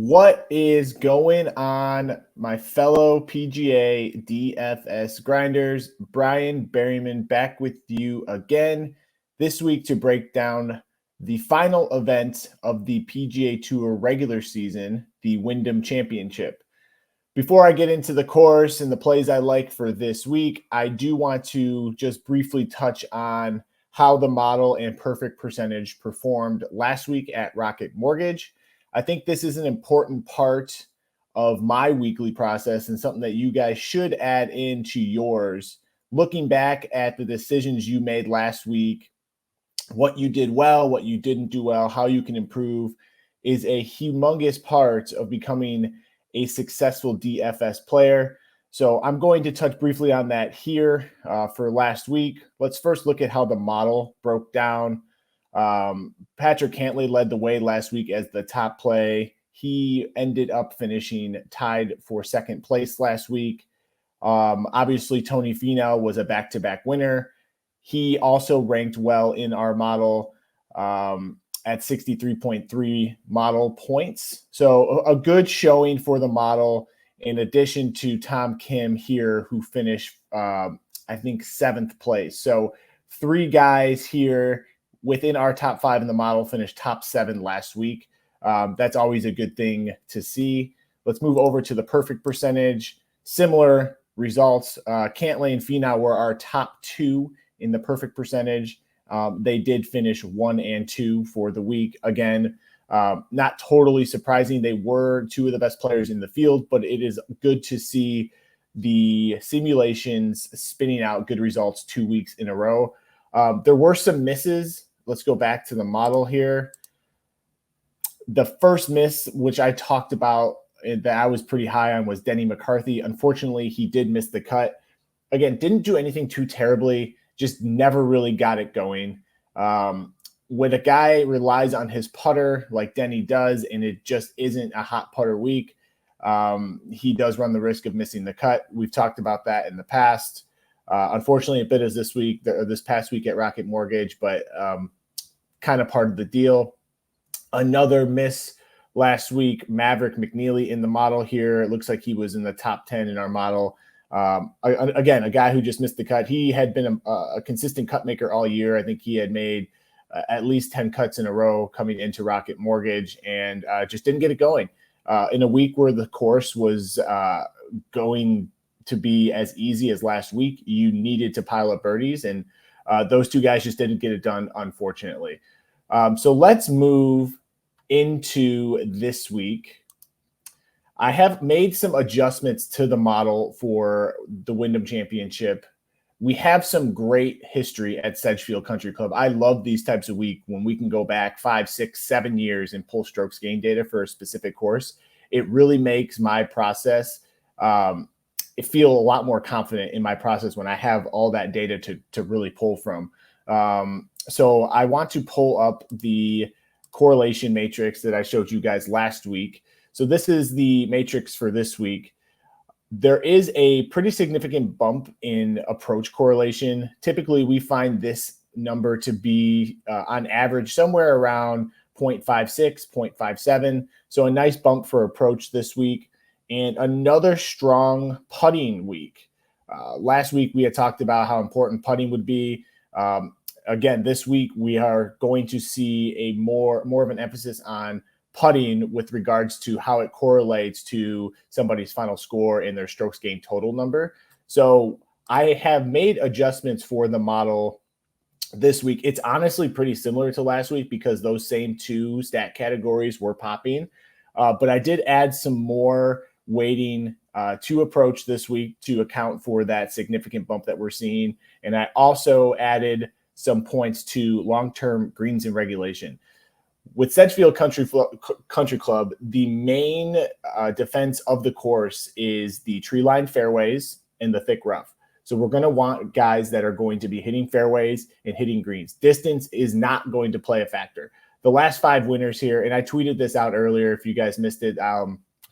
What is going on, my fellow PGA DFS grinders? Brian Berryman back with you again this week to break down the final event of the PGA Tour regular season, the Wyndham Championship. Before I get into the course and the plays I like for this week, I do want to just briefly touch on how the model and perfect percentage performed last week at Rocket Mortgage. I think this is an important part of my weekly process and something that you guys should add into yours. Looking back at the decisions you made last week, what you did well, what you didn't do well, how you can improve is a humongous part of becoming a successful DFS player. So I'm going to touch briefly on that here for last week. Let's first look at how the model broke down. Patrick Cantlay led the way last week as the top play. He ended up finishing tied for second place last week. Obviously, Tony Finau was a back-to-back winner. He also ranked well in our model at 63.3 model points. So a good showing for the model, in addition to Tom Kim here, who finished, I think, seventh place. So three guys here within our top five in the model finished top seven last week. That's always a good thing to see. Let's move over to the perfect percentage. Similar results. Cantlay and Finau were our top two in the perfect percentage. They did finish 1 and 2 for the week. Again, not totally surprising. They were two of the best players in the field, but it is good to see the simulations spinning out good results 2 weeks in a row. There were some misses. Let's go back to the model here. The first miss, which I talked about that I was pretty high on, was Denny McCarthy. Unfortunately, he did miss the cut. Again, didn't do anything too terribly, just never really got it going. When a guy relies on his putter like Denny does, and it just isn't a hot putter week, he does run the risk of missing the cut. We've talked about that in the past. Unfortunately, it bit us this past week at Rocket Mortgage, but kind of part of the deal. Another miss last week, Maverick McNeely in the model here. It looks like he was in the top 10 in our model. Again, a guy who just missed the cut. He had been a consistent cut maker all year. I think he had made at least 10 cuts in a row coming into Rocket Mortgage and just didn't get it going. In a week where the course was going to be as easy as last week, you needed to pile up birdies, and those two guys just didn't get it done, unfortunately. So let's move into this week. I have made some adjustments to the model for the Wyndham Championship. We have some great history at Sedgefield Country Club. I love these types of week when we can go back 5, 6, 7 years and pull strokes gain data for a specific course. It really makes my process feel a lot more confident in my process when I have all that data to really pull from. So I want to pull up the correlation matrix that I showed you guys last week. So this is the matrix for this week. There is a pretty significant bump in approach correlation. Typically, we find this number to be on average somewhere around 0.56, 0.57. So a nice bump for approach this week, and another strong putting week. Last week, we had talked about how important putting would be. Again, this week, we are going to see a more of an emphasis on putting with regards to how it correlates to somebody's final score and their strokes gained total number. So I have made adjustments for the model this week. It's honestly pretty similar to last week because those same two stat categories were popping. But I did add some more weighting to approach this week to account for that significant bump that we're seeing. And I also added some points to long-term greens and regulation. With Sedgefield Country Club, the main defense of the course is the tree-lined fairways and the thick rough. So we're going to want guys that are going to be hitting fairways and hitting greens. Distance is not going to play a factor. The last 5 winners here, and I tweeted this out earlier if you guys missed it,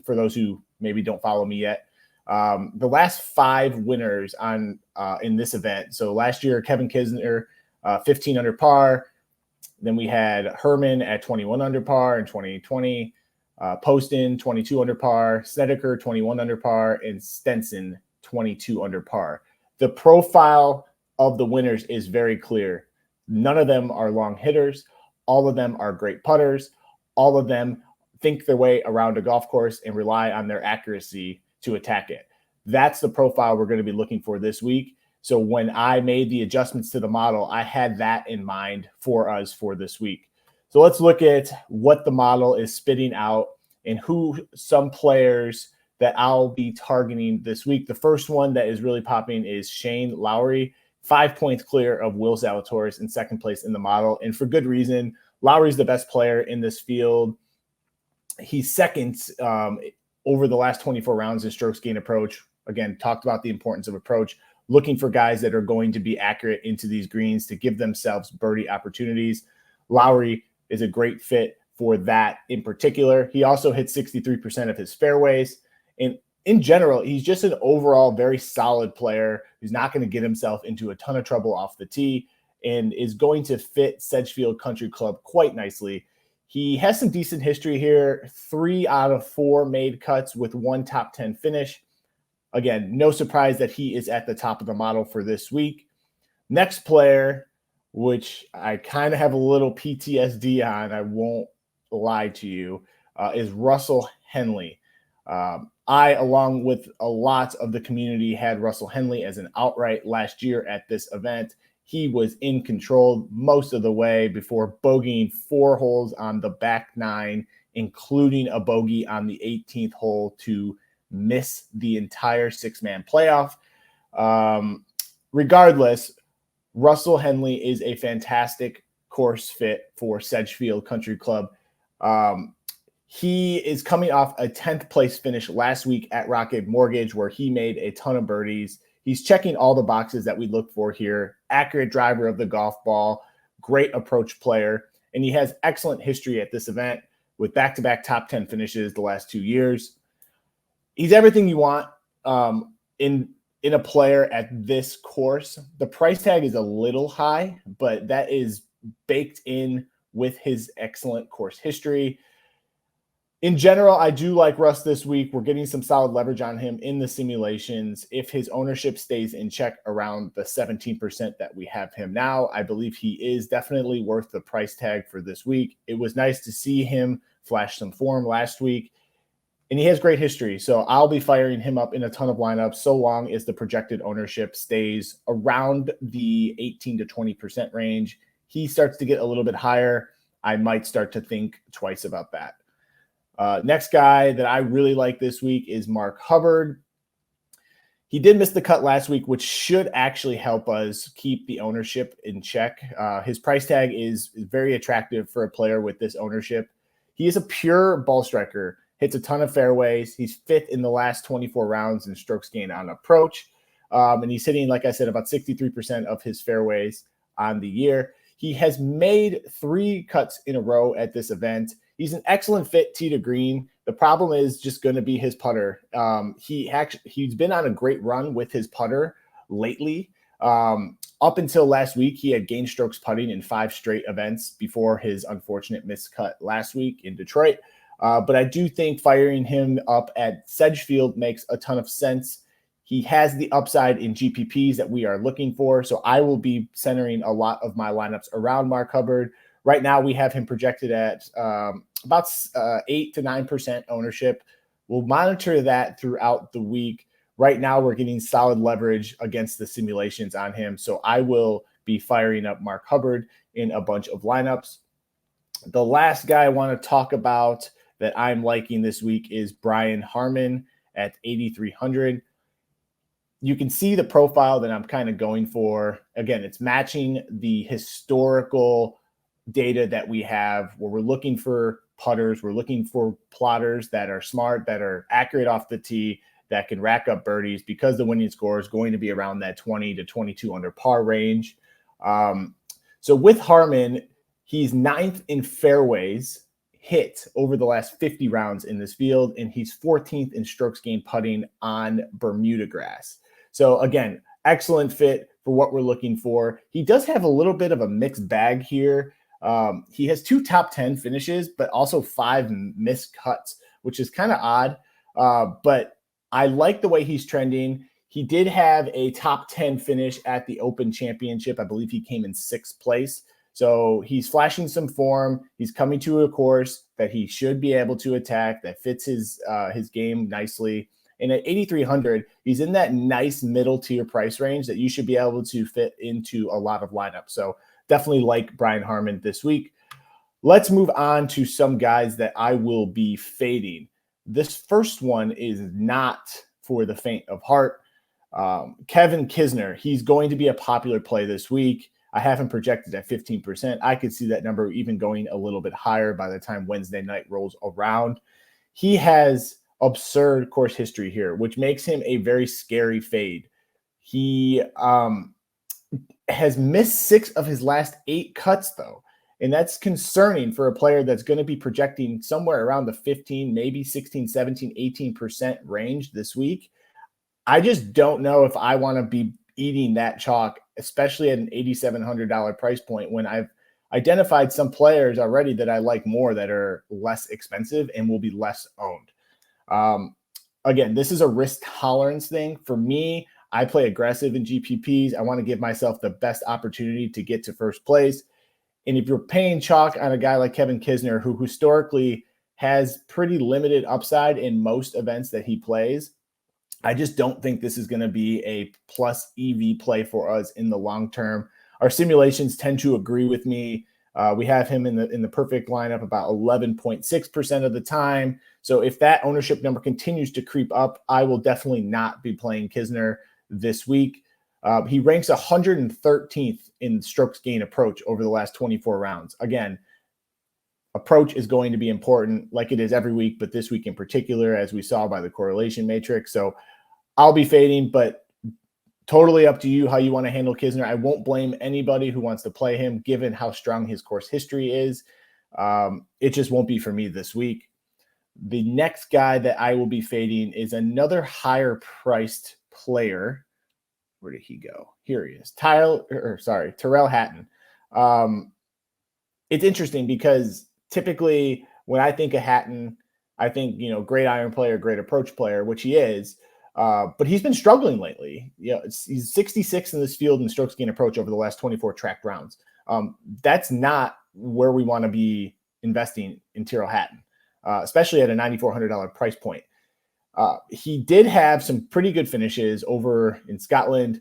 for those who maybe don't follow me yet. The last 5 winners in this event. So last year, Kevin Kisner, 15 under par. Then we had Herman at 21 under par in 2020. Poston, 22 under par, Snedeker, 21 under par, and Stenson, 22 under par. The profile of the winners is very clear. None of them are long hitters. All of them are great putters. All of them think their way around a golf course and rely on their accuracy to attack it. That's the profile we're going to be looking for this week. So when I made the adjustments to the model, I had that in mind for us for this week. So let's look at what the model is spitting out and who some players that I'll be targeting this week. The first one that is really popping is Shane Lowry, 5 points clear of Will Zalatoris in second place in the model. And for good reason. Lowry's the best player in this field. He's second over the last 24 rounds in strokes gained approach. Again, talked about the importance of approach, looking for guys that are going to be accurate into these greens to give themselves birdie opportunities. Lowry is a great fit for that in particular. He also hit 63% of his fairways. And in general, he's just an overall very solid player who's not going to get himself into a ton of trouble off the tee and is going to fit Sedgefield Country Club quite nicely. He has some decent history here, 3 out of 4 made cuts with 1 top 10 finish. Again, no surprise that he is at the top of the model for this week. Next player, which I kind of have a little PTSD on, I won't lie to you, is Russell Henley. I, along with a lot of the community, had Russell Henley as an outright last year at this event. He was in control most of the way before bogeying 4 holes on the back 9, including a bogey on the 18th hole to miss the entire 6-man playoff. Regardless, Russell Henley is a fantastic course fit for Sedgefield Country Club. He is coming off a 10th place finish last week at Rocket Mortgage, where he made a ton of birdies. He's checking all the boxes that we look for here. Accurate driver of the golf ball, great approach player, and he has excellent history at this event with back-to-back top 10 finishes the last 2 years. He's everything you want in a player at this course. The price tag is a little high, but that is baked in with his excellent course history. In general, I do like Russ this week. We're getting some solid leverage on him in the simulations. If his ownership stays in check around the 17% that we have him now, I believe he is definitely worth the price tag for this week. It was nice to see him flash some form last week, and he has great history. So I'll be firing him up in a ton of lineups so long as the projected ownership stays around the 18 to 20% range. He starts to get a little bit higher, I might start to think twice about that. Next guy that I really like this week is Mark Hubbard. He did miss the cut last week, which should actually help us keep the ownership in check. His price tag is very attractive for a player with this ownership. He is a pure ball striker, hits a ton of fairways. He's 5th in the last 24 rounds in strokes gained on approach. And he's hitting, like I said, about 63% of his fairways on the year. He has made 3 cuts in a row at this event. He's an excellent fit tee to green. The problem is just going to be his putter. He's been on a great run with his putter lately. Up until last week, he had gained strokes putting in 5 straight events before his unfortunate miscut last week in Detroit. But I do think firing him up at Sedgefield makes a ton of sense. He has the upside in GPPs that we are looking for. So I will be centering a lot of my lineups around Mark Hubbard. Right now, we have him projected at about 8 to 9% ownership. We'll monitor that throughout the week. Right now, we're getting solid leverage against the simulations on him. So I will be firing up Mark Hubbard in a bunch of lineups. The last guy I want to talk about that I'm liking this week is Brian Harman at 8,300. You can see the profile that I'm kind of going for. Again, it's matching the historical data that we have where we're looking for putters. We're looking for plotters that are smart, that are accurate off the tee, that can rack up birdies because the winning score is going to be around that 20 to 22 under par range. So with Harman, he's 9th in fairways hit over the last 50 rounds in this field, and he's 14th in strokes gained putting on Bermuda grass. So again, excellent fit for what we're looking for. He does have a little bit of a mixed bag here. He has 2 top 10 finishes, but also 5 missed cuts, which is kind of odd. But I like the way he's trending. He did have a top 10 finish at the Open Championship. I believe he came in 6th place. So he's flashing some form. He's coming to a course that he should be able to attack that fits his game nicely. And at 8,300, he's in that nice middle tier price range that you should be able to fit into a lot of lineups. So definitely like Brian Harman this week. Let's move on to some guys that I will be fading. This first one is not for the faint of heart. Kevin Kisner, he's going to be a popular play this week. I have him projected at 15%. I could see that number even going a little bit higher by the time Wednesday night rolls around. He has absurd course history here, which makes him a very scary fade. He has missed 6 of his last 8 cuts, though. And that's concerning for a player that's going to be projecting somewhere around the 15, maybe 16, 17, 18% range this week. I just don't know if I want to be eating that chalk, especially at an $8,700 price point, when I've identified some players already that I like more that are less expensive and will be less owned. Again, this is a risk tolerance thing. For me, I play aggressive in GPPs. I want to give myself the best opportunity to get to first place. And if you're paying chalk on a guy like Kevin Kisner, who historically has pretty limited upside in most events that he plays, I just don't think this is going to be a plus EV play for us in the long term. Our simulations tend to agree with me. We have him in the perfect lineup about 11.6% of the time. So if that ownership number continues to creep up, I will definitely not be playing Kisner this week. He ranks 113th in strokes gain approach over the last 24 rounds. Again, approach is going to be important like it is every week, but this week in particular, as we saw by the correlation matrix. So I'll be fading, but totally up to you how you want to handle Kisner. I won't blame anybody who wants to play him given how strong his course history is. It just won't be for me this week. The next guy that I will be fading is another higher priced player. Where did he go? Here he is. Tyrrell Hatton. It's interesting because typically when I think of Hatton, I think, great iron player, great approach player, which he is. But he's been struggling lately. He's 66 in this field in strokes gain approach over the last 24 tracked rounds. That's not where we want to be investing in Tyrrell Hatton, especially at a $9,400 price point. He did have some pretty good finishes over in Scotland,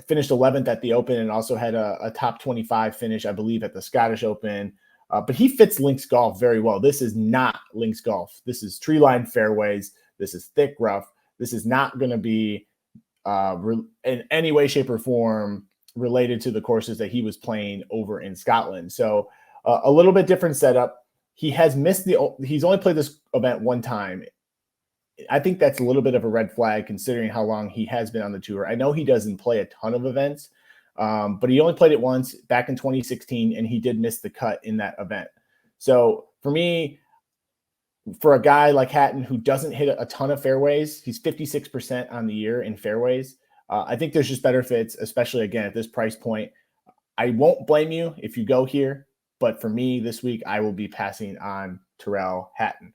finished 11th at the Open and also had a top 25 finish, I believe, at the Scottish Open. But he fits links golf very well. This is not links golf. This is tree line fairways. This is thick rough. This is not going to be in any way, shape, or form related to the courses that he was playing over in Scotland. So a little bit different setup. He has he's only played this event one time. I think that's a little bit of a red flag considering how long he has been on the tour. I know he doesn't play a ton of events, but he only played it once back in 2016, and he did miss the cut in that event. So for me, for a guy like Hatton who doesn't hit a ton of fairways, he's 56% on the year in fairways. I think there's just better fits, especially, again, at this price point. I won't blame you if you go here, but for me this week, I will be passing on Tyrrell Hatton.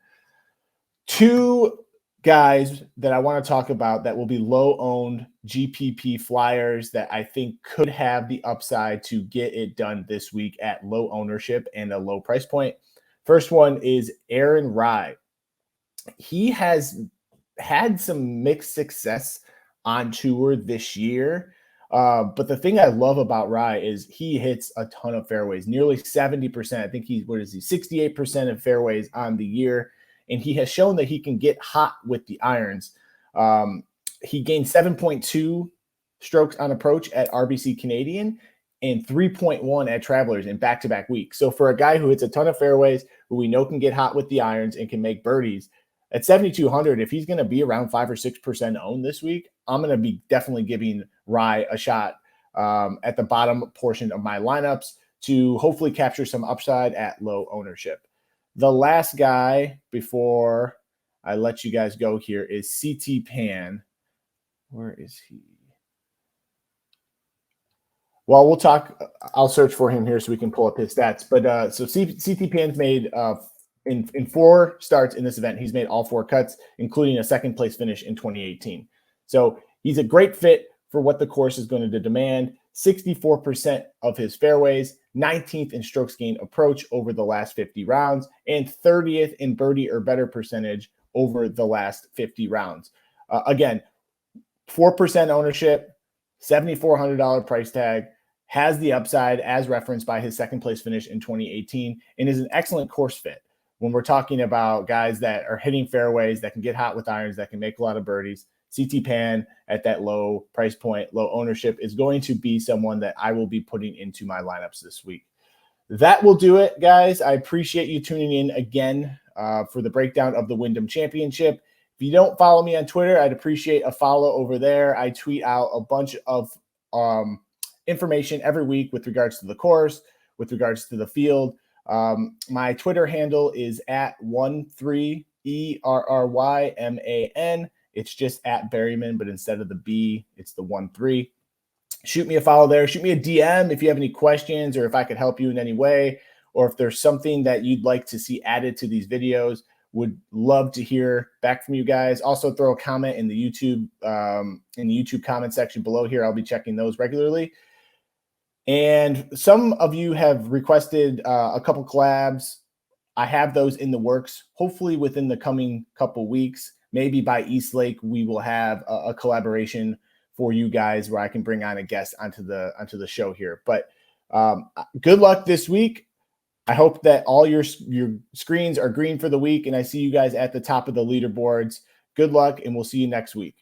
2 guys that I want to talk about that will be low-owned GPP flyers that I think could have the upside to get it done this week at low ownership and a low price point. First one is Aaron Rai. He has had some mixed success on tour this year. But the thing I love about Rai is he hits a ton of fairways, nearly 70%. I think 68% of fairways on the year. And he has shown that he can get hot with the irons. He gained 7.2 strokes on approach at RBC Canadian and 3.1 at Travelers in back-to-back weeks. So for a guy who hits a ton of fairways, who we know can get hot with the irons and can make birdies, at 7,200, if he's going to be around 5 or 6% owned this week, I'm going to be definitely giving Rai a shot at the bottom portion of my lineups to hopefully capture some upside at low ownership. The last guy before I let you guys go here is CT Pan. Where is he? Well, we'll talk. I'll search for him here so we can pull up his stats. But so CT Pan's made in 4 starts in this event. He's made all 4 cuts, including a second place finish in 2018. So he's a great fit for what the course is going to demand. 64% of his fairways, 19th in strokes gained approach over the last 50 rounds, and 30th in birdie or better percentage over the last 50 rounds. Again, 4% ownership, $7,400 price tag, has the upside as referenced by his second place finish in 2018, and is an excellent course fit. When we're talking about guys that are hitting fairways, that can get hot with irons, that can make a lot of birdies, CT Pan at that low price point, low ownership is going to be someone that I will be putting into my lineups this week. That will do it, guys. I appreciate you tuning in again for the breakdown of the Wyndham Championship. If you don't follow me on Twitter, I'd appreciate a follow over there. I tweet out a bunch of information every week with regards to the course, with regards to the field. My Twitter handle is at 13ERRYMAN. It's just at Berryman, but instead of the B, it's the 13. Shoot me a follow there. Shoot me a DM if you have any questions, or if I could help you in any way, or if there's something that you'd like to see added to these videos. Would love to hear back from you guys. Also, throw a comment in the YouTube comment section below here. I'll be checking those regularly. And some of you have requested a couple collabs. I have those in the works. Hopefully within the coming couple weeks, maybe by East Lake, we will have a collaboration for you guys where I can bring on a guest onto the show here. But good luck this week. I hope that all your screens are green for the week, and I see you guys at the top of the leaderboards. Good luck, and we'll see you next week.